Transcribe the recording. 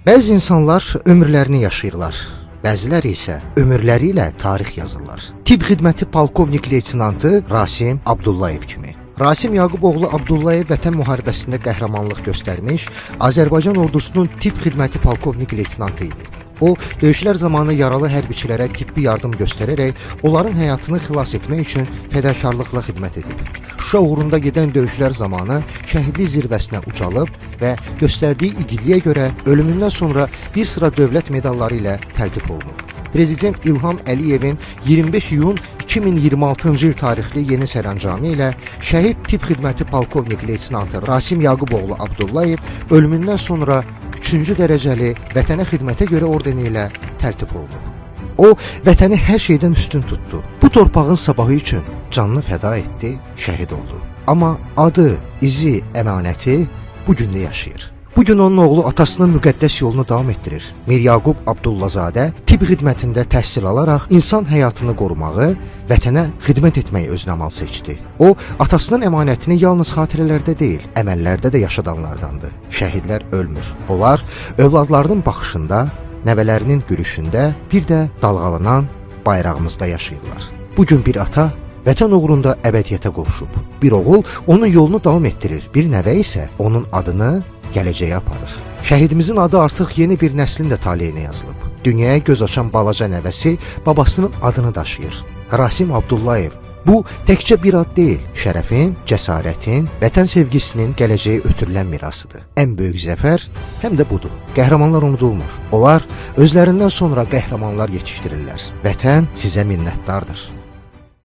Bəzi insanlar ömürlərini yaşayırlar. Bəziləri isə ömürləri ilə tarix yazırlar. Tibb xidməti polkovnik leytenantı Rasim Abdullayev kimi. Rasim Yaquboğlu Abdullayev Vətən müharibəsində qəhrəmanlıq göstərmiş, Azərbaycan ordusunun tibb xidməti polkovnik leytenantı idi. O, döyüşlər zamanı yaralı hərbiçilərə tibbi yardım göstərərək onların həyatını xilas etmək üçün fədakarlıqla xidmət edib. Şuşa uğrunda gedən döyüşlər zamanı şəhidlik zirvəsinə ucalıb və göstərdiyi igidliyə görə ölümündən sonra bir sıra dövlət medalları ilə təltif olunub. Prezident İlham Əliyevin 25 iyun 2026-cı il tarixli yeni sərəncamı ilə şəhid tibb xidməti polkovnik leytenantı Rasim Yaquboğlu Abdullayev ölümündən sonra 3-cü dərəcəli vətənə xidmətə görə ordeni ilə təltif olunub. O, vətəni hər şeydən üstün tutdu. Bu torpağın sabahı üçün canını fəda etdi, şəhid oldu. Amma adı, izi, əmanəti bu gündə yaşayır. Bugün onun oğlu atasının müqəddəs yolunu davam etdirir. Mir Yaqub Abdullazadə tibb xidmətində təhsil alaraq insan həyatını qorumağı, vətənə xidmət etməyi özünə amal seçdi. O, atasının əmanətini yalnız xatirələrdə deyil, əməllərdə də yaşadanlardandır. Şəhidlər ölmür. Onlar övladlarının baxışında, nəvələrinin gülüşündə, bir də dalğalanan bayrağımızda yaşayırlar. Bugün bir ata vətən uğrunda əbədiyyətə qovuşub. Bir oğul onun yolunu davam etdirir. Bir nəvə isə onun adını gələcəyə aparır. Şəhidimizin adı artıq yeni bir nəslin də taleyinə yazılıb. Dünyaya göz açan balaca nəvəsi babasının adını daşıyır. Rasim Abdullayev. Bu təkcə bir ad deyil, şərəfin, cəsarətin, vətən sevgisinin gələcəyə ötürülən mirasıdır. Ən böyük zəfər həm də budur. Qəhrəmanlar unudulmur. Onlar özlərindən sonra qəhrəmanlar yetişdirirlər. Vətən sizə minnətdardır.